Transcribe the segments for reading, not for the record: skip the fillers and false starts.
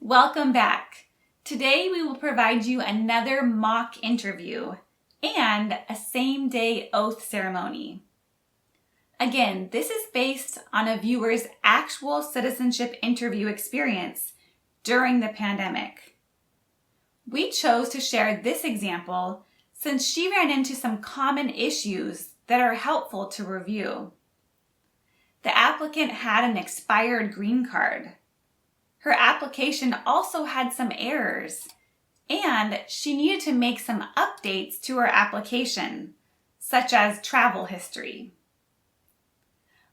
Welcome back. Today we will provide you another mock interview and a same-day oath ceremony. Again, this is based on a viewer's actual citizenship interview experience during the pandemic. We chose to share this example since she ran into some common issues that are helpful to review. The applicant had an expired green card. Her application also had some errors, and she needed to make some updates to her application, such as travel history.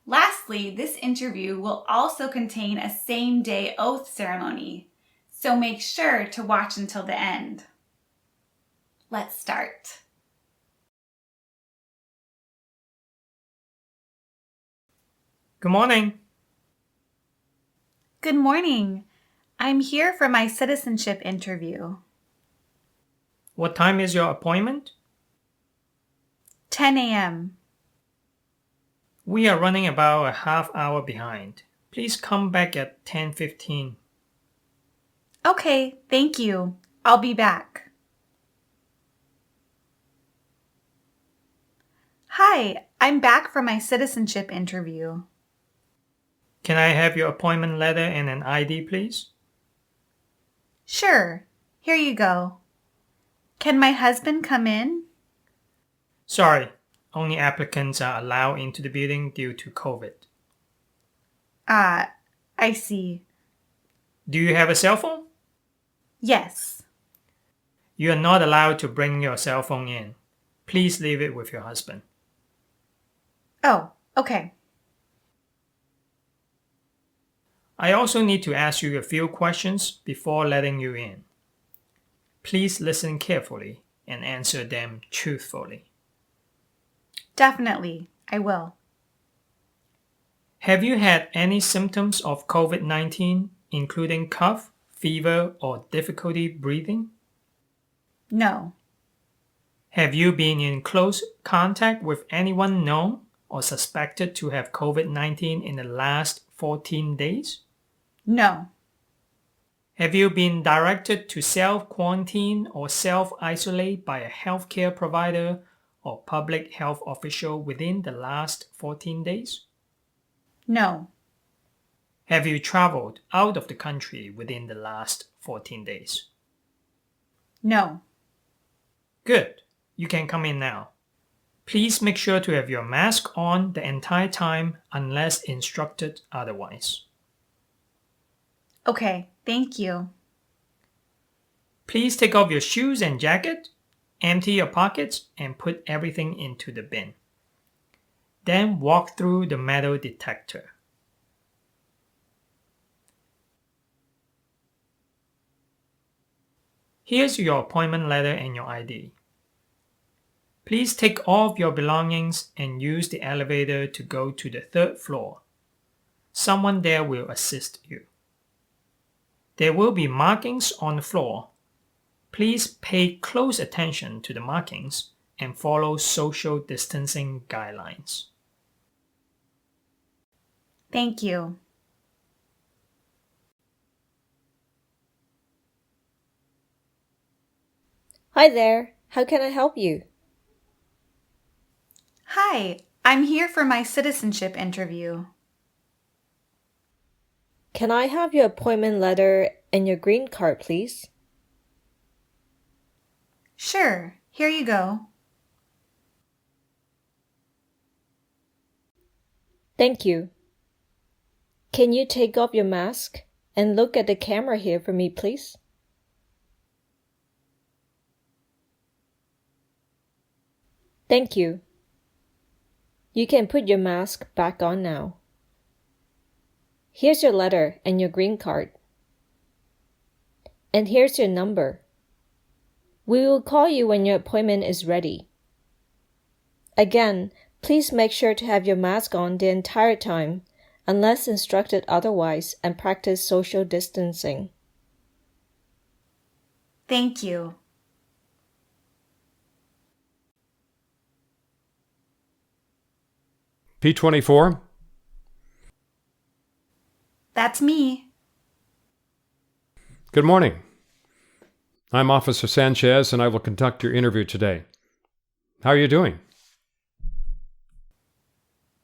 Lastly, this interview will also contain a same-day oath ceremony, so make sure to watch until the end. Let's start. Good morning. Good morning. I'm here for my citizenship interview. What time is your appointment? 10 a.m. We are running about a half hour behind. Please come back at 10:15. Okay, thank you. I'll be back. Hi, I'm back for my citizenship interview. Can I have your appointment letter and an ID, please? Sure, here you go. Can my husband come in? Sorry, only applicants are allowed into the building due to COVID. I see. Do you have a cell phone? Yes. You are not allowed to bring your cell phone in. Please leave it with your husband. Oh, okay. I also need to ask you a few questions before letting you in. Please listen carefully and answer them truthfully. Definitely, I will. Have you had any symptoms of COVID-19, including cough, fever, or difficulty breathing? No. Have you been in close contact with anyone known or suspected to have COVID-19 in the last 14 days? No. Have you been directed to self-quarantine or self-isolate by a healthcare provider or public health official within the last 14 days? No. Have you traveled out of the country within the last 14 days? No. Good. You can come in now. Please make sure to have your mask on the entire time unless instructed otherwise. Okay, thank you. Please take off your shoes and jacket, empty your pockets, and put everything into the bin. Then walk through the metal detector. Here's your appointment letter and your ID. Please take off your belongings and use the elevator to go to the 3rd floor. Someone there will assist you. There will be markings on the floor. Please pay close attention to the markings and follow social distancing guidelines. Thank you. Hi there, how can I help you? Hi, I'm here for my citizenship interview. Can I have your appointment letter and your green card, please? Sure, here you go. Thank you. Can you take off your mask and look at the camera here for me, please? Thank you. You can put your mask back on now. Here's your letter and your green card. And here's your number. We will call you when your appointment is ready. Again, please make sure to have your mask on the entire time, unless instructed otherwise, and practice social distancing. Thank you. P24? That's me. Good morning. I'm Officer Sanchez, and I will conduct your interview today. How are you doing?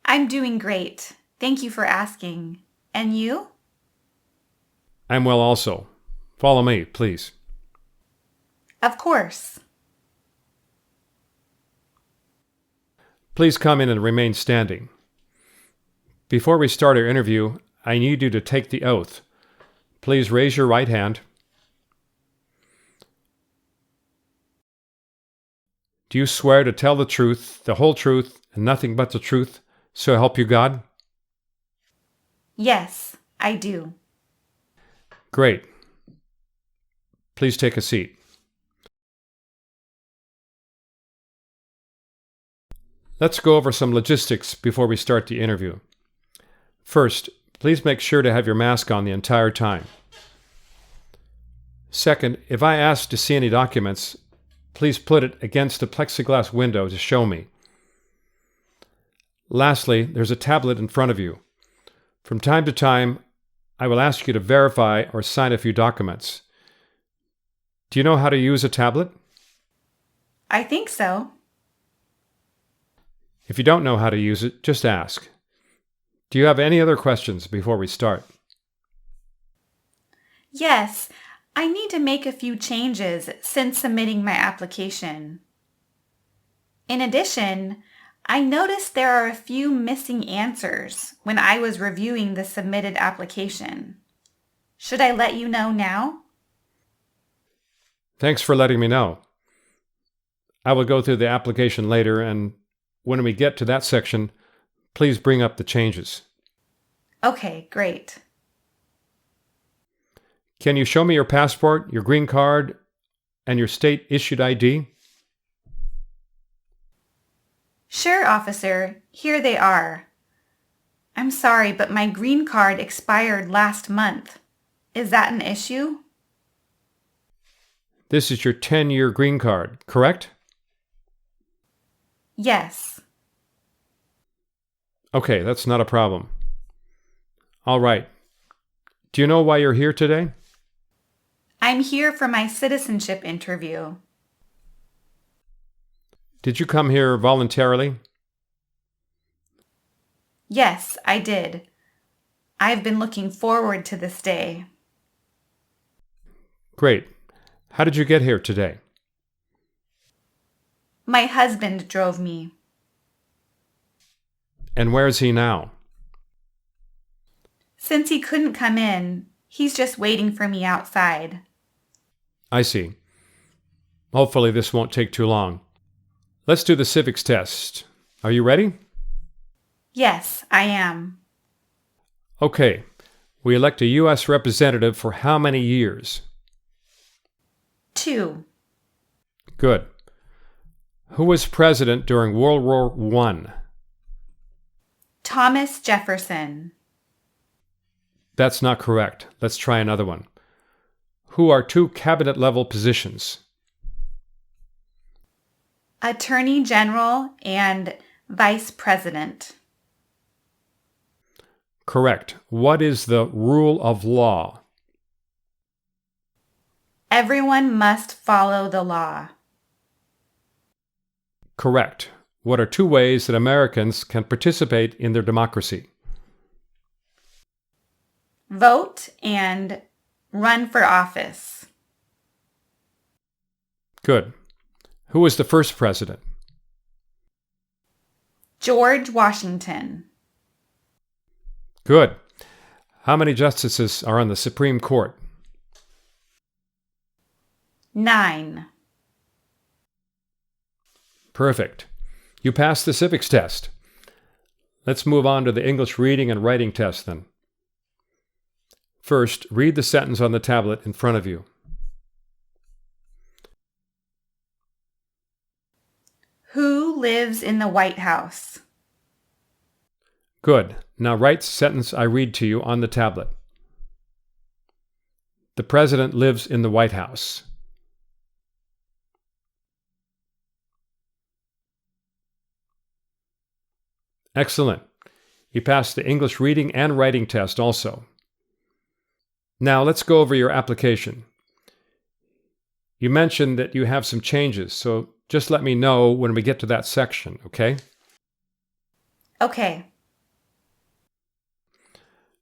I'm doing great. Thank you for asking. And you? I'm well also. Follow me, please. Of course. Please come in and remain standing. Before we start our interview, I need you to take the oath. Please raise your right hand. Do you swear to tell the truth, the whole truth, and nothing but the truth, so help you God? Yes, I do. Great. Please take a seat. Let's go over some logistics before we start the interview. First, please make sure to have your mask on the entire time. Second, if I ask to see any documents, please put it against the plexiglass window to show me. Lastly, there's a tablet in front of you. From time to time, I will ask you to verify or sign a few documents. Do you know how to use a tablet? I think so. If you don't know how to use it, just ask. Do you have any other questions before we start? Yes, I need to make a few changes since submitting my application. In addition, I noticed there are a few missing answers when I was reviewing the submitted application. Should I let you know now? Thanks for letting me know. I will go through the application later, and when we get to that section, please bring up the changes. Okay, great. Can you show me your passport, your green card, and your state-issued ID? Sure, officer. Here they are. I'm sorry, but my green card expired last month. Is that an issue? This is your 10-year green card, correct? Yes. Okay, that's not a problem. All right. Do you know why you're here today? I'm here for my citizenship interview. Did you come here voluntarily? Yes, I did. I've been looking forward to this day. Great. How did you get here today? My husband drove me. And where is he now? Since he couldn't come in, he's just waiting for me outside. I see. Hopefully this won't take too long. Let's do the civics test. Are you ready? Yes, I am. Okay. We elect a U.S. representative for how many years? 2. Good. Who was president during World War I? Thomas Jefferson. That's not correct. Let's try another one. Who are 2 cabinet-level positions? Attorney General and Vice President. Correct. What is the rule of law? Everyone must follow the law. Correct. What are 2 ways that Americans can participate in their democracy? Vote and run for office. Good. Who was the first president? George Washington. Good. How many justices are on the Supreme Court? 9. Perfect. You passed the civics test. Let's move on to the English reading and writing test then. First, read the sentence on the tablet in front of you. Who lives in the White House? Good. Now write the sentence I read to you on the tablet. The President lives in the White House. Excellent. You passed the English reading and writing test also. Now let's go over your application. You mentioned that you have some changes, so just let me know when we get to that section, okay? Okay.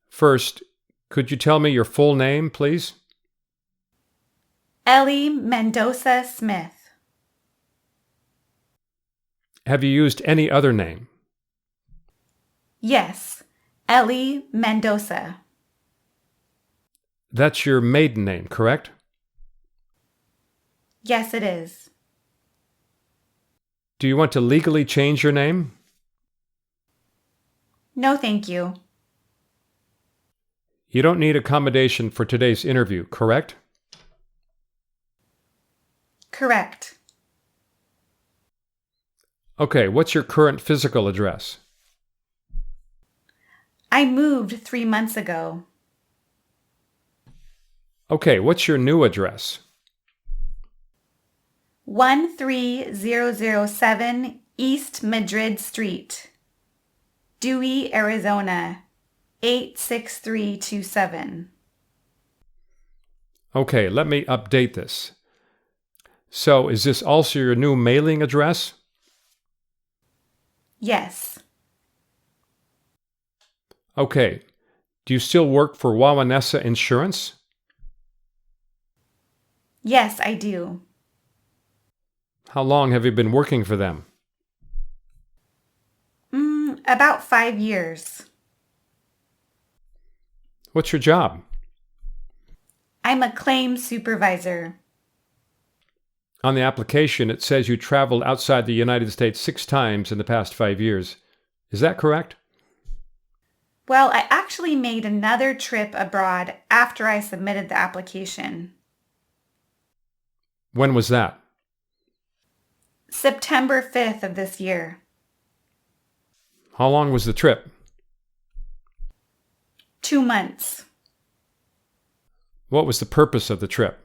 First, could you tell me your full name, please? Ellie Mendoza Smith. Have you used any other name? Yes, Ellie Mendoza. That's your maiden name, correct? Yes, it is. Do you want to legally change your name? No, thank you. You don't need accommodation for today's interview, correct? Correct. Okay, what's your current physical address? I moved 3 months ago. Okay, what's your new address? 13007 East Madrid Street, Dewey, Arizona, 86327. Okay, let me update this. So, is this also your new mailing address? Yes. Okay, do you still work for Wawanesa Insurance? Yes, I do. How long have you been working for them? About 5 years. What's your job? I'm a claims supervisor. On the application, it says you traveled outside the United States 6 times in the past 5 years. Is that correct? Well, I actually made another trip abroad after I submitted the application. When was that? September 5th of this year. How long was the trip? 2 months. What was the purpose of the trip?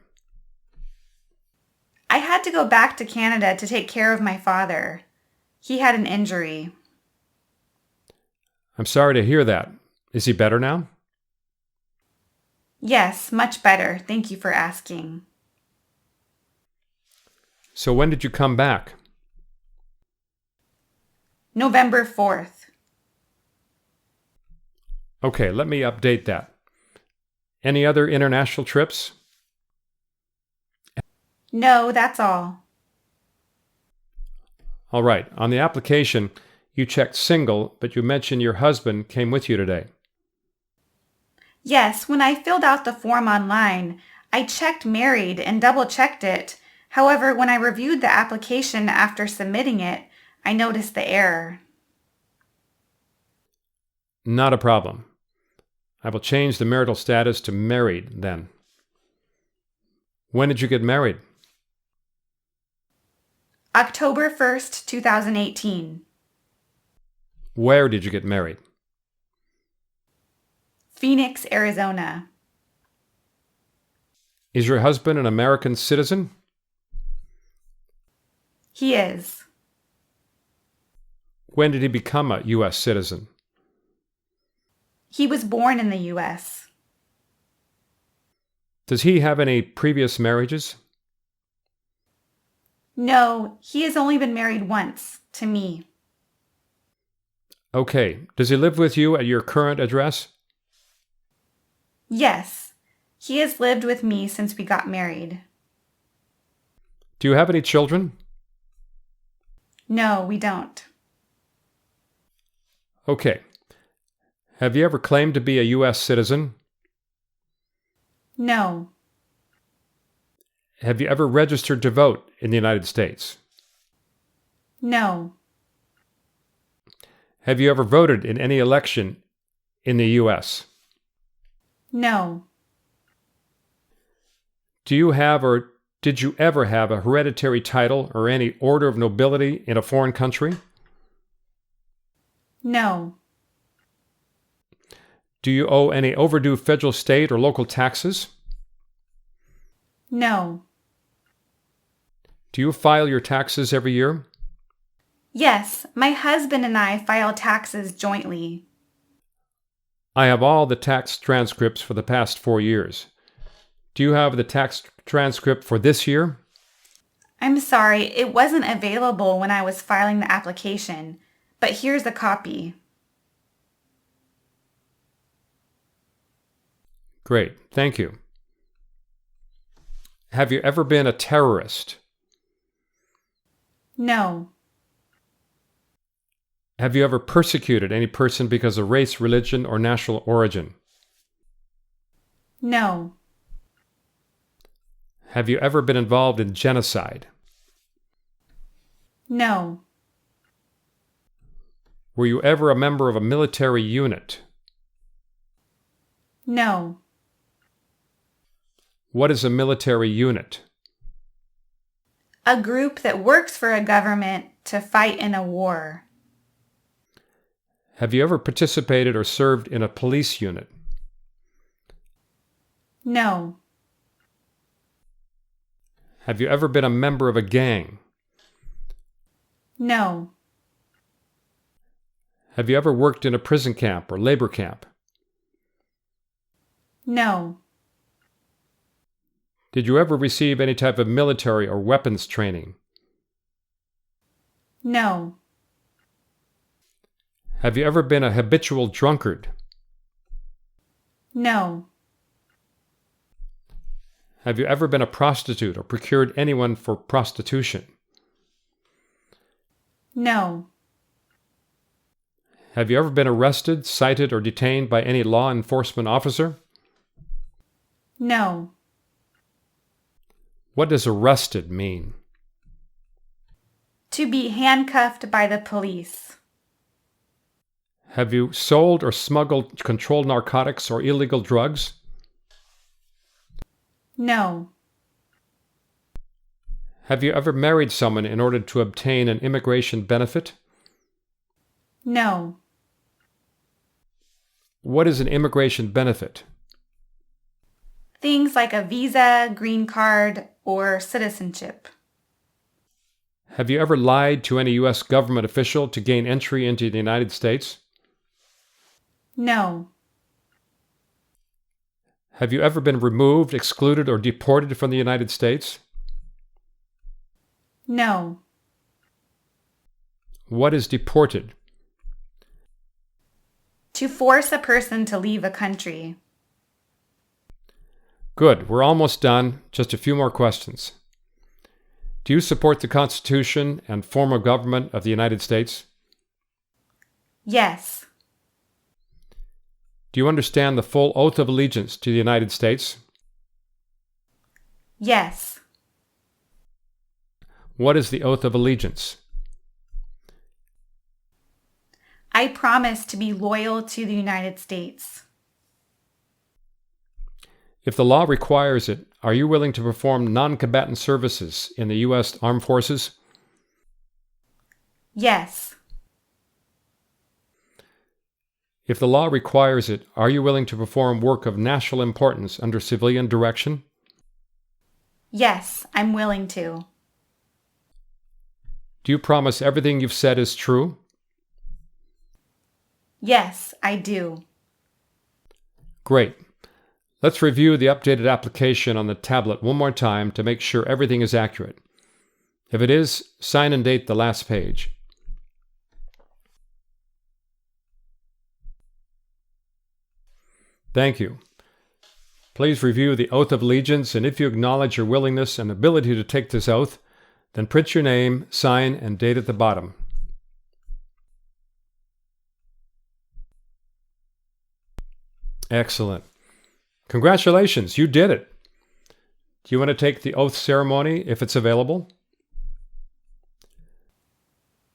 I had to go back to Canada to take care of my father. He had an injury. I'm sorry to hear that. Is he better now? Yes, much better. Thank you for asking. So when did you come back? November 4th. Okay, let me update that. Any other international trips? No, that's all. All right, on the application, you checked single, but you mentioned your husband came with you today. Yes, when I filled out the form online, I checked married and double-checked it. However, when I reviewed the application after submitting it, I noticed the error. Not a problem. I will change the marital status to married then. When did you get married? October 1st, 2018. Where did you get married? Phoenix, Arizona. Is your husband an American citizen? He is. When did he become a U.S. citizen? He was born in the U.S. Does he have any previous marriages? No, he has only been married once, to me. Okay. Does he live with you at your current address? Yes, he has lived with me since we got married. Do you have any children? No, we don't. Okay. Have you ever claimed to be a U.S. citizen? No. Have you ever registered to vote in the United States? No. Have you ever voted in any election in the U.S.? No. Do you have or did you ever have a hereditary title or any order of nobility in a foreign country? No. Do you owe any overdue federal, state, or local taxes? No. Do you file your taxes every year? Yes, my husband and I file taxes jointly. I have all the tax transcripts for the past 4 years. Do you have the tax transcript for this year? I'm sorry, it wasn't available when I was filing the application, but here's a copy. Great, thank you. Have you ever been a terrorist? No. Have you ever persecuted any person because of race, religion, or national origin? No. Have you ever been involved in genocide? No. Were you ever a member of a military unit? No. What is a military unit? A group that works for a government to fight in a war. Have you ever participated or served in a police unit? No. Have you ever been a member of a gang? No. Have you ever worked in a prison camp or labor camp? No. Did you ever receive any type of military or weapons training? No. Have you ever been a habitual drunkard? No. Have you ever been a prostitute or procured anyone for prostitution? No. Have you ever been arrested, cited, or detained by any law enforcement officer? No. What does arrested mean? To be handcuffed by the police. Have you sold or smuggled controlled narcotics or illegal drugs? No. Have you ever married someone in order to obtain an immigration benefit? No. What is an immigration benefit? Things like a visa, green card, or citizenship. Have you ever lied to any U.S. government official to gain entry into the United States? No. Have you ever been removed, excluded, or deported from the United States? No. What is deported? To force a person to leave a country. Good, we're almost done. Just a few more questions. Do you support the Constitution and form of government of the United States? Yes. Do you understand the full oath of allegiance to the United States? Yes. What is the oath of allegiance? I promise to be loyal to the United States. If the law requires it, are you willing to perform non-combatant services in the U.S. Armed Forces? Yes. If the law requires it, are you willing to perform work of national importance under civilian direction? Yes, I'm willing to. Do you promise everything you've said is true? Yes, I do. Great. Let's review the updated application on the tablet one more time to make sure everything is accurate. If it is, sign and date the last page. Thank you. Please review the oath of allegiance, and if you acknowledge your willingness and ability to take this oath, then print your name, sign, and date at the bottom. Excellent. Congratulations, you did it. Do you want to take the oath ceremony if it's available?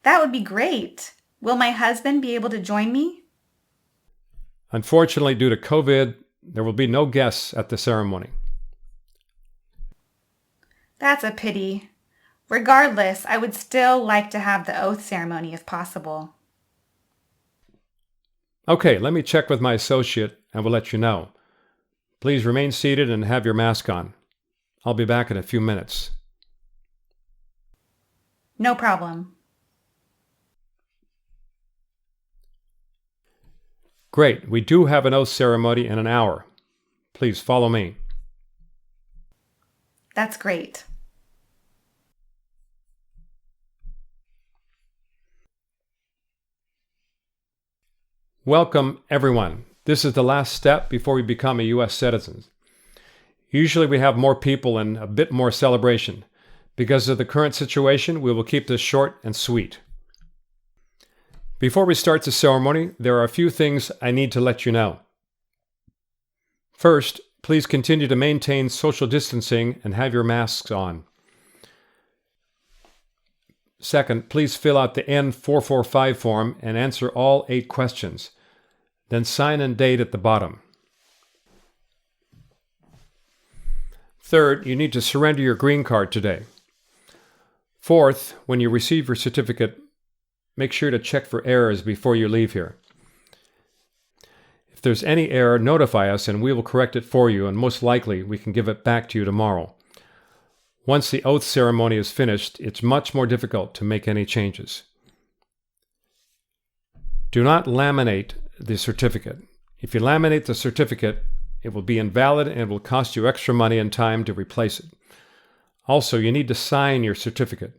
That would be great. Will my husband be able to join me? Unfortunately, due to COVID, there will be no guests at the ceremony. That's a pity. Regardless, I would still like to have the oath ceremony if possible. Okay, let me check with my associate and we'll let you know. Please remain seated and have your mask on. I'll be back in a few minutes. No problem. Great. We do have an oath ceremony in an hour. Please follow me. That's great. Welcome, everyone. This is the last step before we become a U.S. citizen. Usually we have more people and a bit more celebration. Because of the current situation, we will keep this short and sweet. Before we start the ceremony, there are a few things I need to let you know. First, please continue to maintain social distancing and have your masks on. Second, please fill out the N-445 form and answer all 8 questions. Then sign and date at the bottom. Third, you need to surrender your green card today. Fourth, when you receive your certificate, make sure to check for errors before you leave here. If there's any error, notify us and we will correct it for you, and most likely we can give it back to you tomorrow. Once the oath ceremony is finished, it's much more difficult to make any changes. Do not laminate the certificate. If you laminate the certificate, it will be invalid and it will cost you extra money and time to replace it. Also, you need to sign your certificate.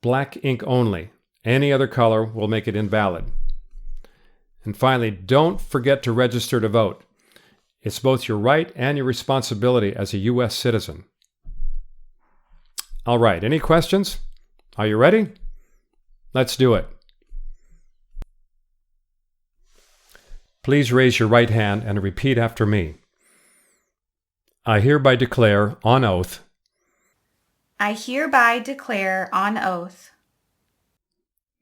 Black ink only. Any other color will make it invalid. And finally, don't forget to register to vote. It's both your right and your responsibility as a U.S. citizen. All right, any questions? Are you ready? Let's do it. Please raise your right hand and repeat after me. I hereby declare on oath. I hereby declare on oath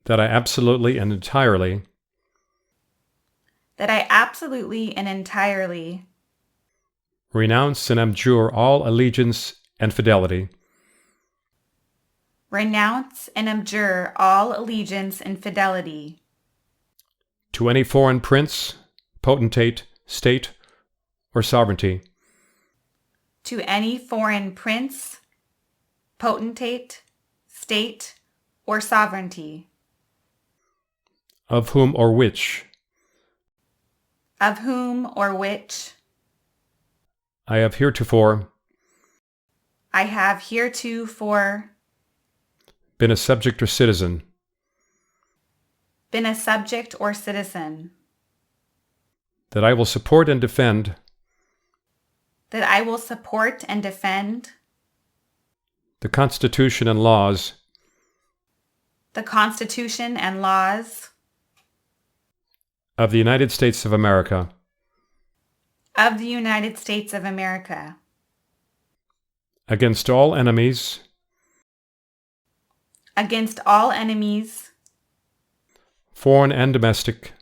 That I absolutely and entirely renounce and abjure all allegiance and fidelity to any foreign prince, potentate, state, or sovereignty, to any foreign prince, potentate, state, or sovereignty, of whom or which I have heretofore been a subject or citizen, that I will support and defend the Constitution and laws of the United States of America, against all enemies, foreign and domestic,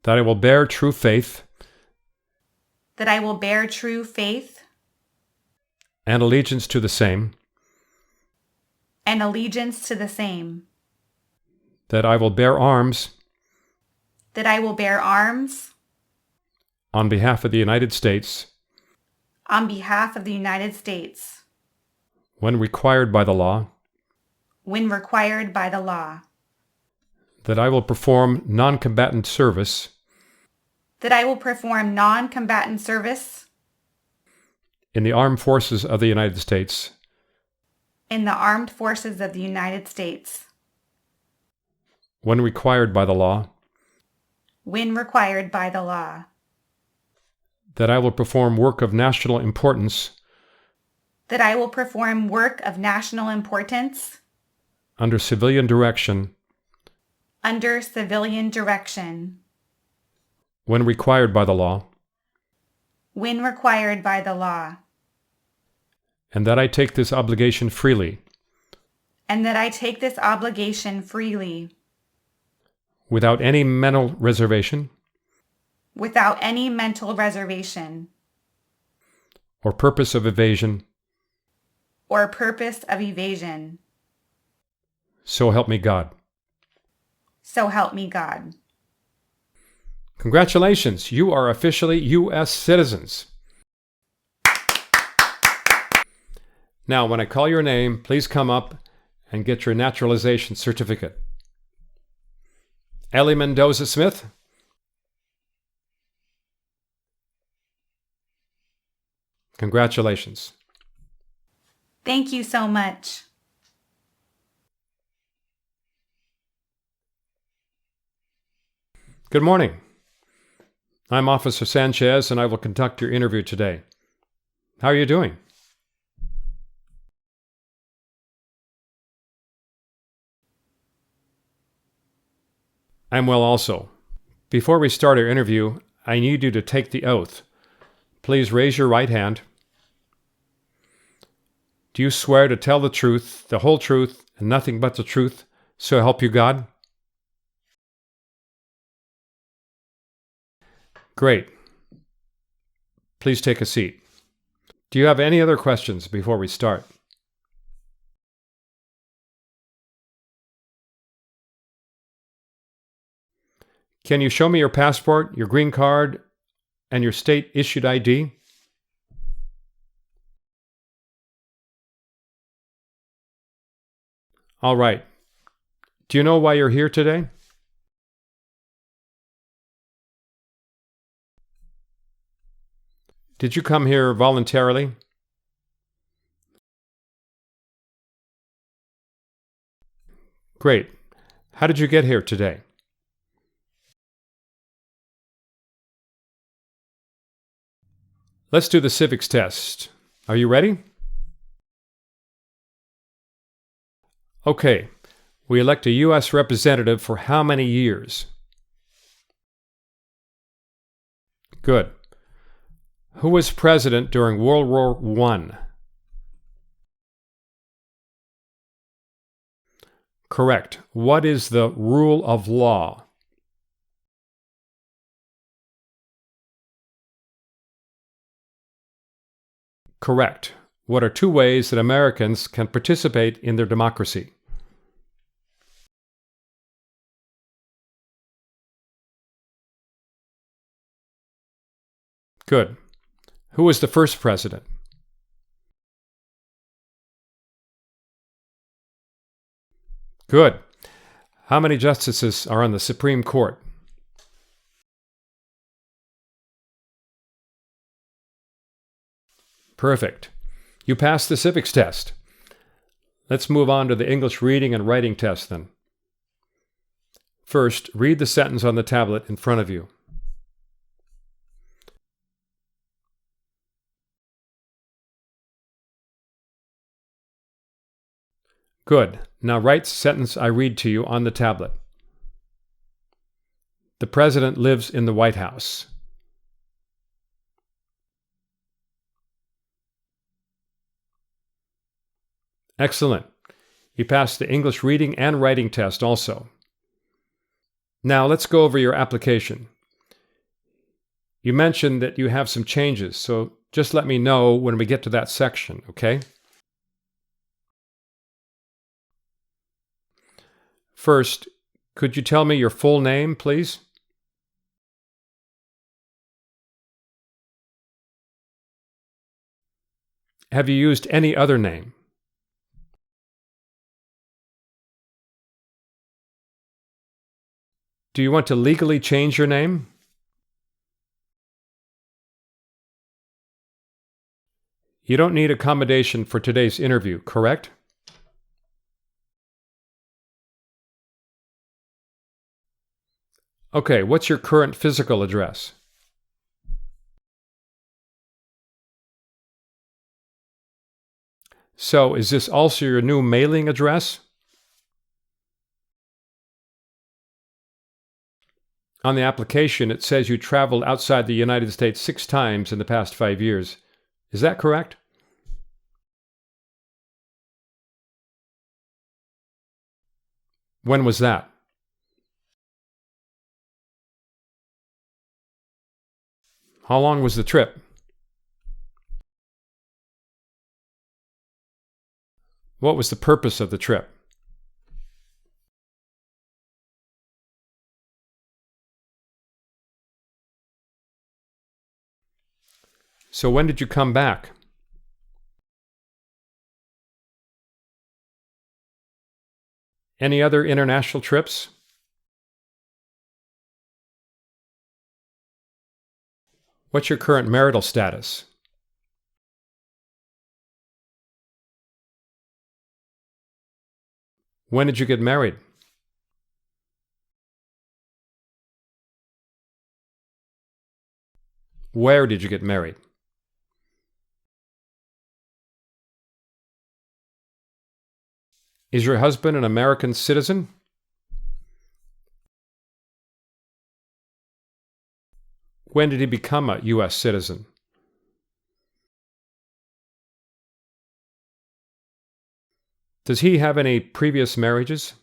that I will bear true faith and allegiance to the same, that I will bear arms on behalf of the United States when required by the law, that I will perform non-combatant service in the armed forces of the United States when required by the law, that I will perform work of national importance under civilian direction when required by the law, and that I take this obligation freely without any mental reservation or purpose of evasion. So help me God. Congratulations, you are officially U.S. citizens. Now, when I call your name, please come up and get your naturalization certificate. Ellie Mendoza Smith. Congratulations. Thank you so much. Good morning. I'm Officer Sanchez, and I will conduct your interview today. How are you doing? I'm well also. Before we start our interview, I need you to take the oath. Please raise your right hand. Do you swear to tell the truth, the whole truth, and nothing but the truth, so help you God? Great. Please take a seat. Do you have any other questions before we start? Can you show me your passport, your green card, and your state-issued ID? All right. Do you know why you're here today? Did you come here voluntarily? Great. How did you get here today? Let's do the civics test. Are you ready? Okay. We elect a U.S. representative for how many years? Good. Who was president during World War I? Correct. What is the rule of law? Correct. What are two ways that Americans can participate in their democracy? Good. Who was the first president? Good. How many justices are on the Supreme Court? Perfect. You passed the civics test. Let's move on to the English reading and writing test then. First, read the sentence on the tablet in front of you. Good. Now write the sentence I read to you on the tablet. The President lives in the White House. Excellent. You passed the English reading and writing test also. Now let's go over your application. You mentioned that you have some changes, so just let me know when we get to that section, okay? First, could you tell me your full name, please? Have you used any other name? Do you want to legally change your name? You don't need accommodation for today's interview, correct? Okay, what's your current physical address? So, is this also your new mailing address? On the application, it says you traveled outside the United States 6 times in the past 5 years. Is that correct? When was that? How long was the trip? What was the purpose of the trip? So when did you come back? Any other international trips? What's your current marital status? When did you get married? Where did you get married? Is your husband an American citizen? When did he become a U.S. citizen? Does he have any previous marriages?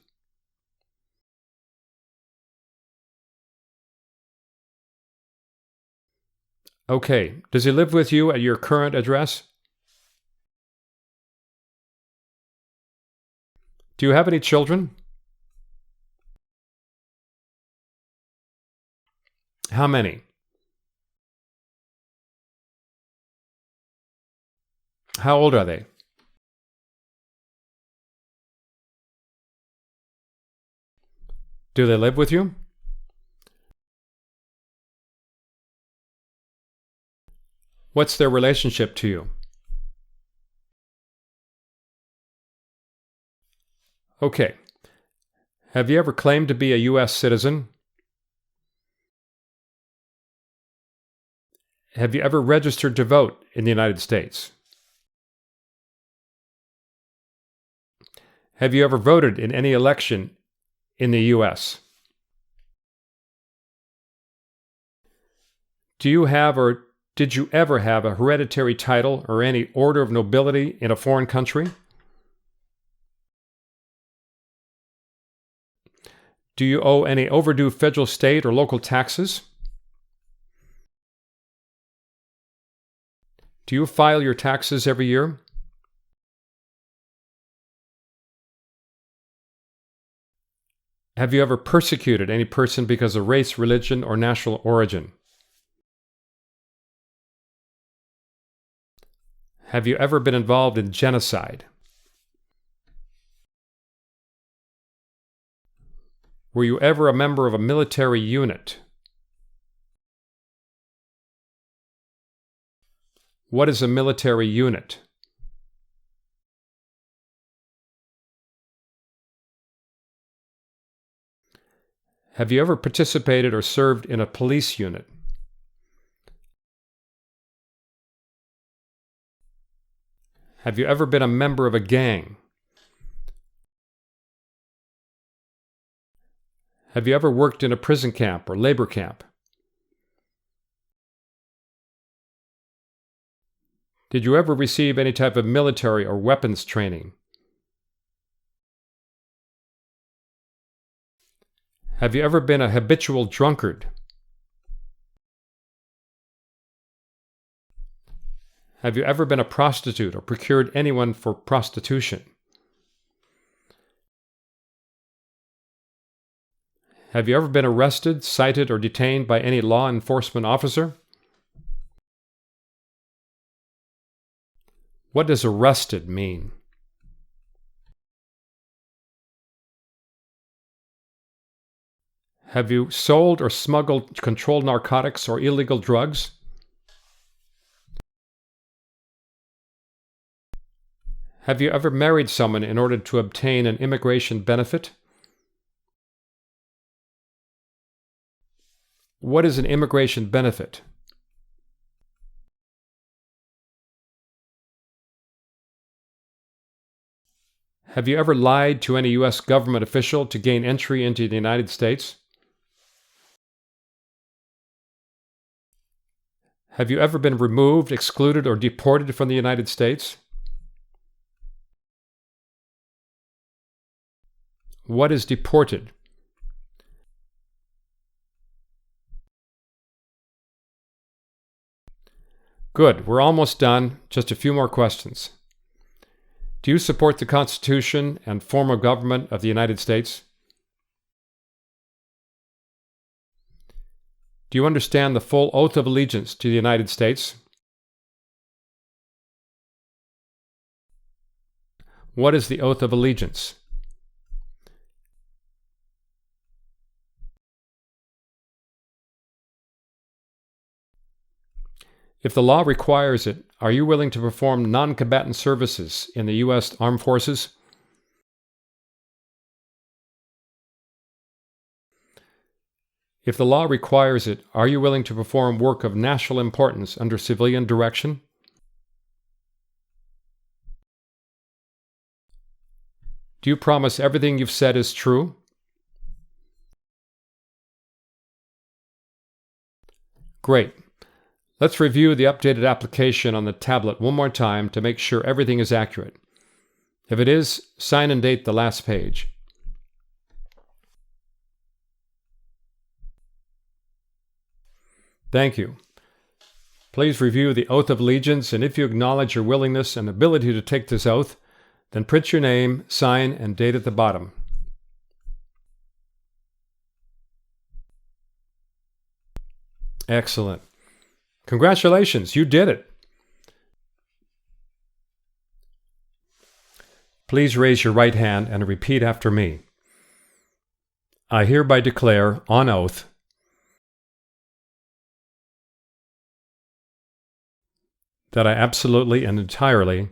Okay. Does he live with you at your current address? Do you have any children? How many? How old are they? Do they live with you? What's their relationship to you? Okay. Have you ever claimed to be a U.S. citizen? Have you ever registered to vote in the United States? Have you ever voted in any election in the U.S.? Do you have or did you ever have a hereditary title or any order of nobility in a foreign country? Do you owe any overdue federal, state, or local taxes? Do you file your taxes every year? Have you ever persecuted any person because of race, religion, or national origin? Have you ever been involved in genocide? Were you ever a member of a military unit? What is a military unit? Have you ever participated or served in a police unit? Have you ever been a member of a gang? Have you ever worked in a prison camp or labor camp? Did you ever receive any type of military or weapons training? Have you ever been a habitual drunkard? Have you ever been a prostitute or procured anyone for prostitution? Have you ever been arrested, cited, or detained by any law enforcement officer? What does arrested mean? Have you sold or smuggled controlled narcotics or illegal drugs? Have you ever married someone in order to obtain an immigration benefit? What is an immigration benefit? Have you ever lied to any U.S. government official to gain entry into the United States? Have you ever been removed, excluded, or deported from the United States? What is deported? Good, we're almost done. Just a few more questions. Do you support the Constitution and form of government of the United States? Do you understand the full oath of allegiance to the United States? What is the oath of allegiance? If the law requires it, are you willing to perform non-combatant services in the U.S. Armed Forces? If the law requires it, are you willing to perform work of national importance under civilian direction? Do you promise everything you've said is true? Great. Let's review the updated application on the tablet one more time to make sure everything is accurate. If it is, sign and date the last page. Thank you. Please review the oath of allegiance, and if you acknowledge your willingness and ability to take this oath, then print your name, sign, and date at the bottom. Excellent. Congratulations, you did it. Please raise your right hand and repeat after me. I hereby declare on oath that I absolutely and entirely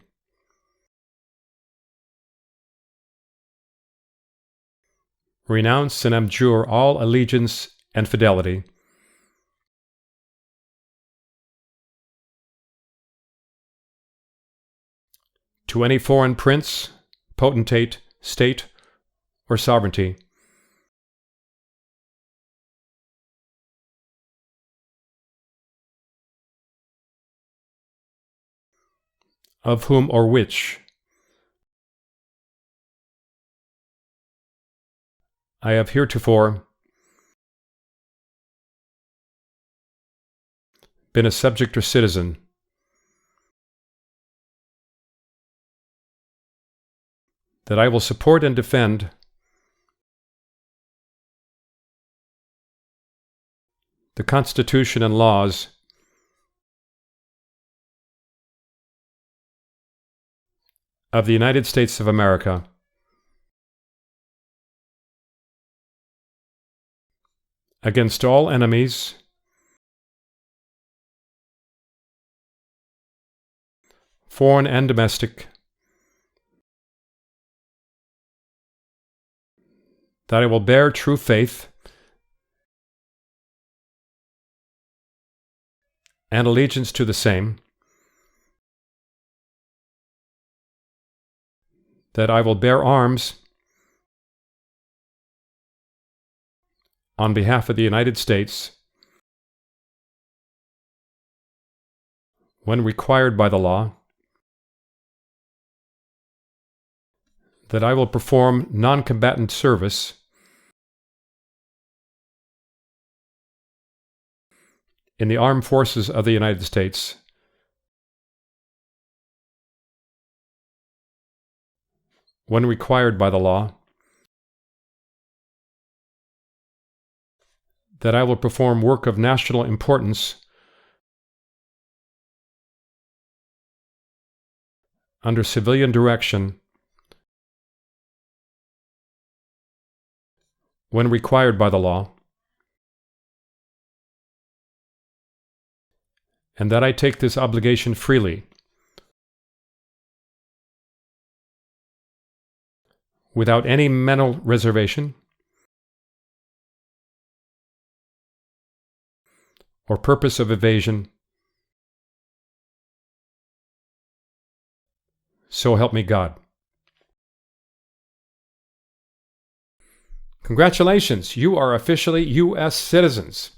renounce and abjure all allegiance and fidelity to any foreign prince, potentate, state, or sovereignty, of whom or which I have heretofore been a subject or citizen, that I will support and defend the Constitution and laws of the United States of America against all enemies, foreign and domestic, that I will bear true faith and allegiance to the same, that I will bear arms on behalf of the United States when required by the law, that I will perform non-combatant service in the armed forces of the United States when required by the law, that I will perform work of national importance under civilian direction when required by the law, and that I take this obligation freely, without any mental reservation or purpose of evasion. So help me God. Congratulations, you are officially U.S. citizens.